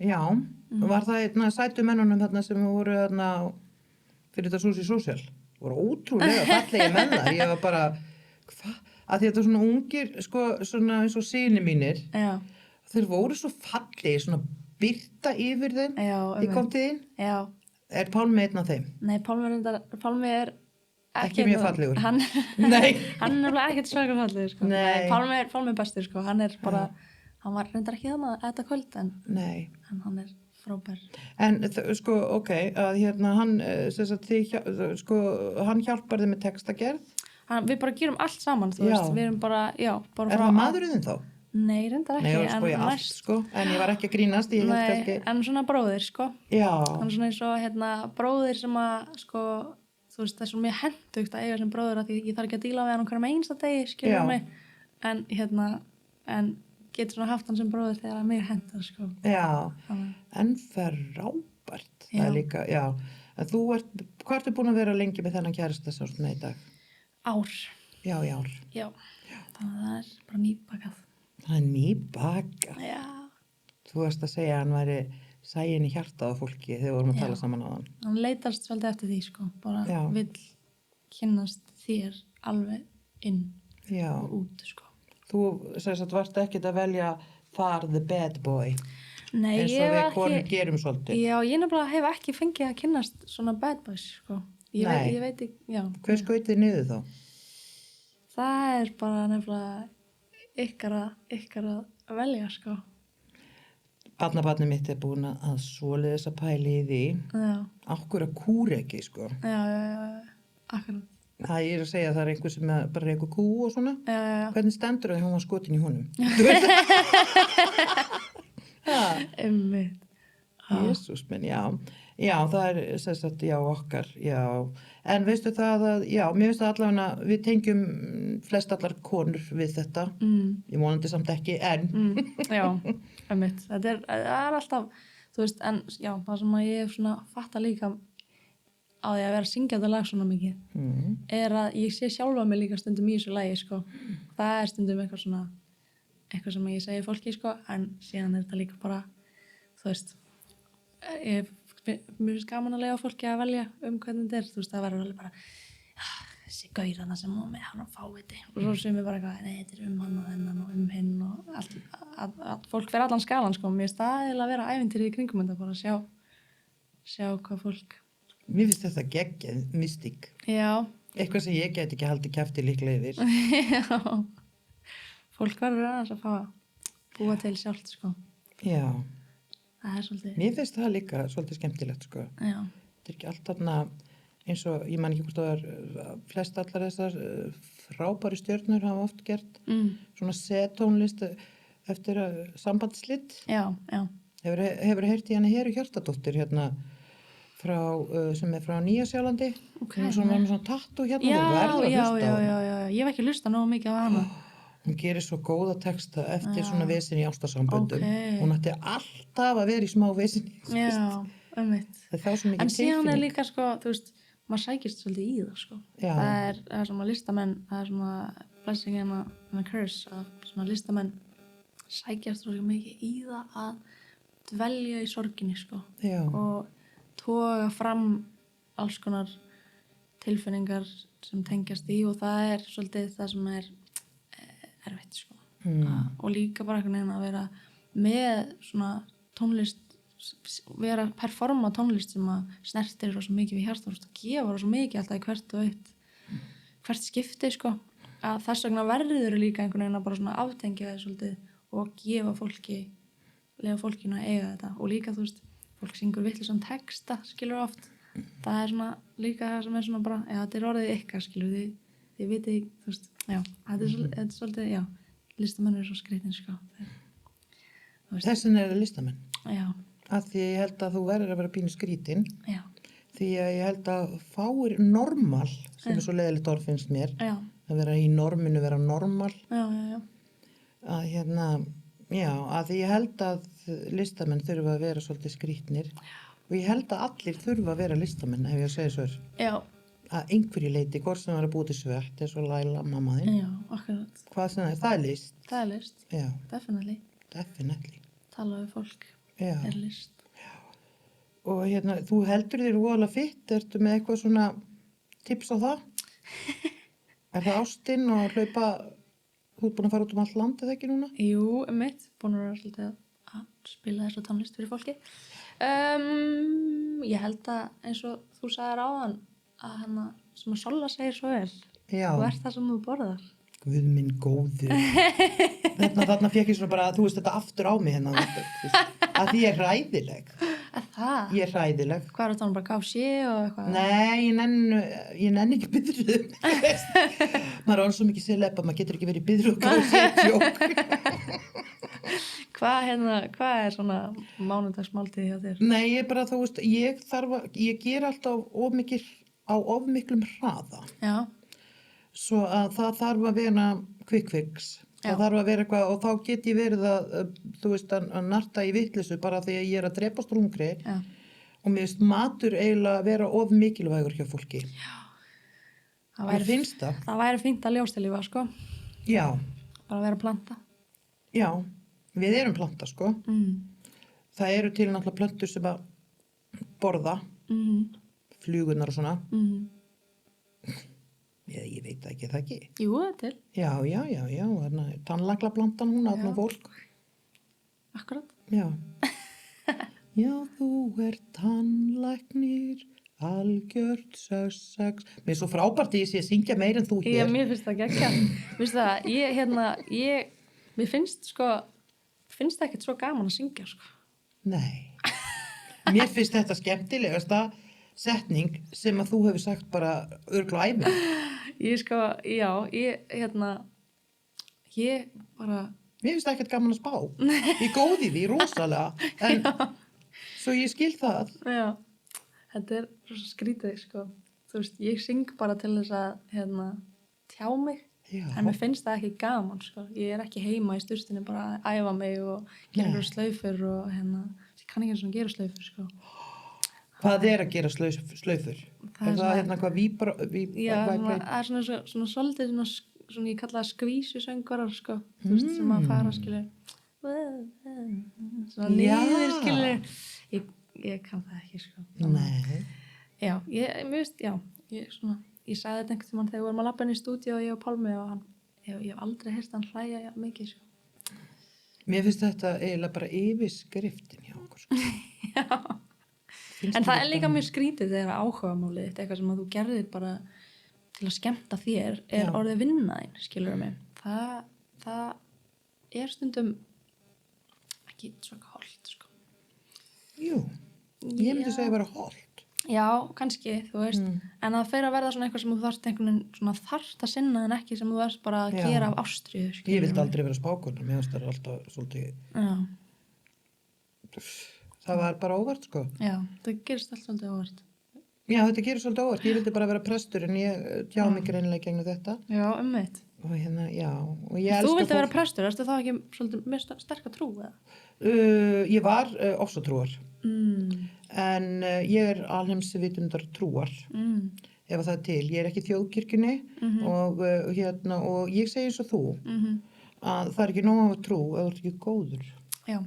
Já, var það einna sætu mennunum þarna sem voru þarna fyrir þetta Sushi Social? Voru ótrúlega fallegi menn þar. Ég var bara, hvað? Að því þetta er svona ungir, sko, svona eins og syni mínir. Já, Þeir voru svo fallegi, svona byrta yfir þeim já, í komtíðin. Já, Er Pálmi einn af þeim? nei, Pálmi er Ekki mjög fallegur. Hann, Nei. hann er nefnilega ekkert svaka fallegur, sko. Nei. Pálmi er bestur, sko. Hann er bara, hann var reyndar ekki þannig þetta kvöld, Nei. en hann er frábær. En sko, ok, að hérna hann, sem sagt, sko, hann hjálpar þið með textagerð. Við bara gerum allt saman, þú Já. veist. Við erum bara, já, bara Er frá það maðurinn þá? Nei, reyndar Nei, ekki, ég var sko í allt, sko, en ég var ekki að grínast, ég held Nei, kannski, en svona bróðir, sko. já, Hann er svona eins og, bróðir sem að, sko, þú veist, það er svo mjög hentugt að eiga sem bróður að því ég þarf ekki að díla við hann hverjum einsta degi, Já. skilur mig, en getur svona haft hann sem bróður þegar það er mér hentar, sko. já, Þannig. en frábært, það Já. er líka, já, en þú hvað ertu búin að vera lengi með þennan kærasta svona í dag? Ár, Já, í ár, já. Þannig að það er bara nýbakað. það er nýbaka, Já. þú varst að segja að hann væri sæin í hjartað á fólki þegar við vorum að Já. tala saman á hann. Hann leitast svolítið eftir því, sko, bara Já. vill kynnast þér alveg inn Já, og út, sko. þú sem sagt varst ekkert að velja þar the bad boy, Nei, eins og við konur gerum svolítið. Já, ég nefnilega hef ekki fengið að kynnast svona bad boys, sko. Nei. Ég veit ekki, já. Hver skaut þið niður þá? Það er bara nefnilega ykkar að velja, sko. Barnabarnið mitt er búin að svoleiðis að pæli í því, Já, okkur að kúr ekki, sko. já, akkurat. Það ég er að segja að það er einhver sem bara reykur kú og svona. Já. Hvernig stendur það að hún var skotin í honum? Einmitt. Jésús minn, já. Já, það er sem sagt, já, okkar, já. En veistu það að, já, mér finnst það allavega, við tengjum flest allar konur við þetta. Ég vonandi samt ekki, en. Já, einmitt. Það er alltaf, þú veist, en já, það sem að ég hef svona fatta líka á því að vera að syngja þetta lag svona mikið er að ég sé sjálfa mig líka stundum í þessu lagi, sko. Það er stundum eitthvað sem ég segi fólki, sko, en síðan er þetta líka bara, þú veist, mér finnst gaman að lega fólki að velja hvernig þetta er, þú veist, það verður alveg bara þessi gaurana sem hún með hann á fáviti og svo sem við bara eitthvað, nei, þetta er hann og þennan og hinn og allt, að fólk fer allan skalan, sko, mér finnst það eiginlega að vera ævintýri í kringum þetta, bara að sjá hvað fólk. Mér finnst þetta geggjað mystík. Já. Eitthvað sem ég get ekki haldið kæfti líklega yfir. Já. Fólk verður aðeins að fá að búa til sjálft, sko. Já. Það er svolítið. Mér finnst það líka svolítið skemmtilegt, sko. Já. Þetta er ekki allt þarna eins og, ég man ekki hvort það er flest allar þessar frábæri stjörnur hafa oft gert svona set-tónlist eftir sambandslitt. Já. Hefur heyrt í henni Heru Hjartardóttir hérna frá, sem er frá Nýja-Sjálandi. Ok. Hún var með svona tattoo hérna, Já, þú verður að hlusta á hana. já. Ég hef ekki hlustað nógu mikið á hana. Hún gerir svo góða texta eftir svona vesin í ástarsamböndum. Ok. Hún ætti alltaf að vera í smá vesin. Já, einmitt. Það er þá svo mikið En síðan er tilfinning. líka, sko, þú veist, maður sækist svolítið í það, sko. Já. Það er svona listamenn, það er svona blessing and a curse að svona listamenn sækjast svo mikið í það að dvelja í sorginni, sko. Já. Og toga fram alls konar tilfinningar sem tengjast í og það er svolítið það sem er erfitt, sko. Og líka bara einhvern veginn að vera með svona tónlist, vera að performa tónlist sem að snertir svo mikið við hjarta og gefa svo mikið alltaf í hvert skipti, sko. Að þess vegna verður líka einhvern veginn að bara svona aftengja það svolítið og gefa leyfa fólkinu að eiga þetta og líka, þú veist, fólk syngur vitlausan texta, skilur oft. Það er svona líka það sem er svona bara, já, þetta er orðið ykkar, skilur, þið vitið, þú veist, já, þetta er svolítið, já, listamenn eru svo skrýtin, sko. Þessin er listamenn. Já. Af því ég held að þú verður að vera pínu skrýtin. Já. Því að ég held að fáir normal, sem er svo leiðilegt orð finnst mér, Já. að vera í norminu, vera normal. Já. Að já, að því ég held að listamenn þurfa að vera svolítið skrýtnir. Og ég held að allir þurfa að vera listamenn, ef ég að segja svo. Já. Að einhverju leiti, hvort sem var að búið til svört, eins og Laila, mamma þinn. Já, akkurat. Hvað sem það er list. Það er list. Já. Definitely. Tala við fólk. Já. Er list. Og þú heldur þér voðalega fitt, ertu með eitthvað svona tips á það? Er það ástin og hlaupa, þú ert búin að fara út um allt land eða ekki núna? Jú, mitt, búin að vera svolítið að spila þessu tónlist fyrir fólki. Ég held að eins og þú sagðir áðan að sem að Solla segir svo vel. Já. Þú ert það sem þú borðar. Guð minn góður. Þarna fekk ég svona bara, þú veist, þetta aftur á mig að því ég er hræðileg. Það? Ég er hræðileg. Hvað er það bara KFC og eitthvað? Nei, ég nenni ekki biðruðum. Maður er svo mikið seleb að maður getur ekki verið í biðruð og KFC-tjók. Hvað er svona mánudagsmáltíð hjá þér? Nei, ég bara, þú veist, ég ger alltaf of miklum hraða. Já. Svo að það þarf að vera quick fix. Það þarf að vera eitthvað og þá get ég verið þú veist, að narta í vitleysu bara því að ég er að drepast úr hungri. Já. Og mér finnst matur eiginlega að vera of mikilvægur hjá fólki. Já. Mér finnst það. Það væri fínt að ljóstilífa, sko. Já. Bara að vera planta. Já. Við erum planta, sko. Það eru til náttúrulega plöntur sem að borða. Flugurnar og svona. Ég veit ekki, það ekki. Jú, það er til. Já, tannlæknaplantan, hún aðna fólk. Akkurat. Já. Já, þú ert tannlæknir, algjört sex. Mér er svo frábært að ég sé að syngja meir en þú hér. Já, mér finnst það geggjað. Veistu það, mér finnst ekkert svo gaman að syngja, sko. Nei. Mér finnst þetta skemmtilegasta setning sem að þú hefur sagt bara örugglega á ævinni. Ég bara... Mér finnst ekkert gaman að spá. Ég góði því, rosalega. En svo ég skil það. Já, þetta er svo skrítið, sko. Þú veist, ég syng bara til þess að tjá mig. Já. En mér finnst það ekki gaman, sko. Ég er ekki heima í sturstinni bara að æfa mig og gera einhverjum slaufur og ég kann ekki eins og gera slaufur, sko. Hvað er að gera slaufur? Er það hvað víbra? Já, það er svona svolítið svona ég kalla það skvísusöngvarar, sko. Þú veist, sem að fara, skilur. Svona niður, skilur. Ég kann það ekki, sko. Nei. Já, mér veist, já. Ég sagði þetta einhvern tímann þegar við vorum að labba inn í stúdíu og ég og Pálmi og ég hef aldrei heyrt hann hlæja mikið, sko. Mér finnst þetta eiginlega bara yfirskriftin hjá okkur, sko. Já. En það er líka mjög skrítið þegar áhugamálið þitt, eitthvað sem að þú gerðir bara til að skemmta þér, er orðið vinnaðinn, skilur mig. Það er stundum ekki svaka hollt, sko. Jú, ég myndi segja bara hollt. Já, kannski, þú veist, en það fer að verða svona eitthvað sem þú þarft einhvern veginn svona þarft að sinna en ekki sem þú þarft bara að gera af ástríðu, skilur mig. Ég vildi aldrei vera spákona, mér finnst það alltaf svolítið... Já. Það var bara óvart, sko. Já, það gerist allt svolítið óvart. Já, þetta gerist svolítið óvart. Ég vildi bara vera prestur en ég tjá mig greinilega gegnum þetta. Já, einmitt. Og já. Og ég elska þú vildi vera prestur, erstu þá ekki svolítið með sterka trú, eða? Ég var ofsatrúar. En ég er alheimsvitundar trúar. Ef það er til. Ég er ekki í þjóðkirkjunni og ég segi eins og þú. að það er ekki nóg að trú ef þú ert ekki góður. Já,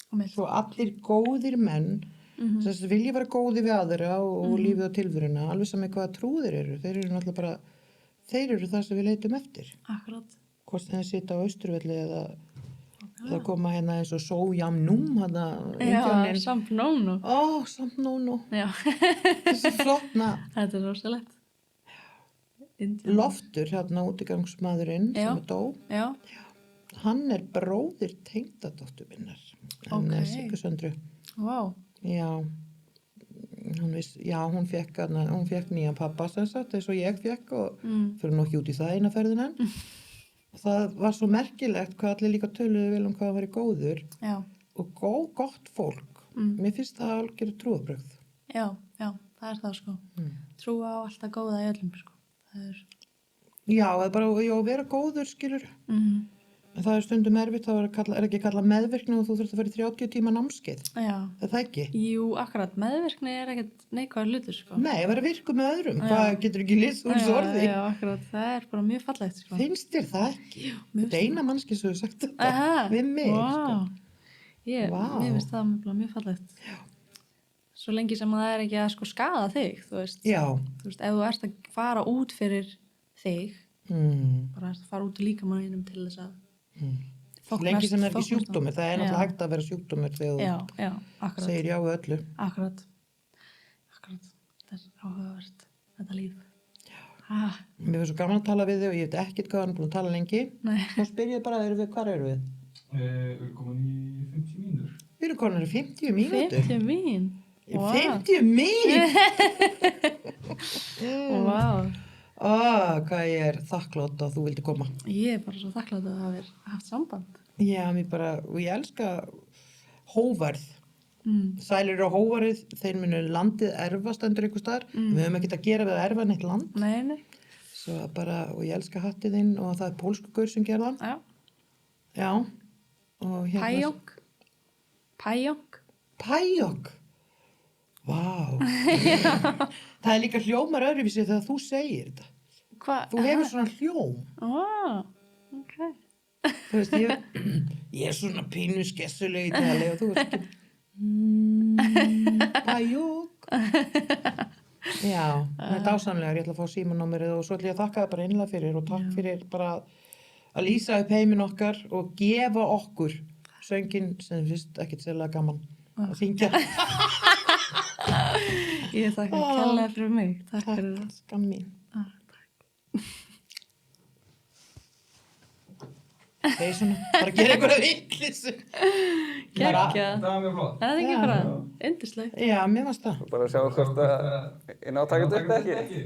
og mitt. Svo allir góðir menn, þess að vilja vera góði við aðra og lífið og tilveruna, alveg saman hvaða trú þeir eru. Þeir eru náttúrulega bara, þeir eru það sem við leitum eftir. Akkurat. Hvort þeir sita á Austurvelli eða koma hérna eins og Sójam Núm, hérna Já, samt nónu. Ó, samt nónu. Já. Þessi flottna. Þetta er rosalegt. Loftur, hérna útigangsmaðurinn sem dó. Já. Hann er bróðir tengdadóttur minnar. Hann er Sigurðsöndru. Vá. Já. Hún fekk nýjan pappa sem sagt, eins og ég fekk og fyrir nú ekki út í það eina ferðina. Það var svo merkilegt hvað allir líka töluðu vel hvað hann var góður. Já. Og gott fólk. Mér finnst það algjör trúarbrögð. Já, það er það sko. Trúa á alltaf góða í öllum sko. Það er... Já, það er bara vera góður, skilur. En það er stundum erfitt, það er ekki kallað meðvirkni og þú þurft að vera í 30 tíma námskeið. Já. Er það ekki? Jú, akkurat, meðvirkni er ekkert neikvæður hlutur sko. Nei, vera virku með öðrum. Hvað getur ekki lýst úr þessu orði? Já, akkurat, það er bara mjög fallegt sko. Finnst þér það ekki? Já, þetta er eina mannski sem hefur sagt þetta við mig. Vá. Mér finnst það mjög fallegt. Já. Svo lengi sem það er ekki að sko skaða þig, þú veist. Já. Þú veist, ef þú ert að fara út fyrir þig, bara að fara út í líkamanninum til þess að lengi sem það er ekki sjúkdómur, það er náttúrulega hægt að vera sjúkdómur þegar þú segir já við öllu. Akkurat, þetta er áhugavert, þetta líf. Mér finnst svo gaman að tala við þig og ég veit ekkert hvað hann er búin að tala lengi. Þá spyr ég bara, hvar eru við? Við erum komin í 50 mínútur. Við erum komin í 50 mínútur? 50 mín? 50 mín? Vá. Hvað ég er þakklátt að þú vildi koma. Ég er bara svo þakklátt að það hafi haft samband. Já, og ég elska hóvarð. Sælir á hóvarið, þeir munu landið erfast endur einhver staðar. Við höfum ekkert að gera við að erfa neitt land. Nei. Svo bara, og ég elska hattið þinn og það er pólsku gaur sem gerða. Já. Og Pæjók. Pæjók. Vá. Það er líka hljómar öðruvísi þegar þú segir þetta. Þú hefur svona hljóm. Ok. Þú veist, ég er svona pínu skessuleg í tali og þú veist ekki Pæjók. Já, það er dásamlegar, ég ætla að fá símanúmerið og svo ætla ég að þakka það bara innlega fyrir og takk fyrir bara að lýsa upp heiminn okkar og gefa okkur sönginn sem finnst ekkert sérlega gaman að syngja. Ég þakka kærlega fyrir mig. Takk fyrir það. Skam mín. Takk. Það er svona, bara gera einhverja vitleysu. Geggjað. Það var mjög flott. Það er ekki bara yndislegt. Já, mér varst það. Bara að sjá hvort að inn á að taka þetta upp ekki.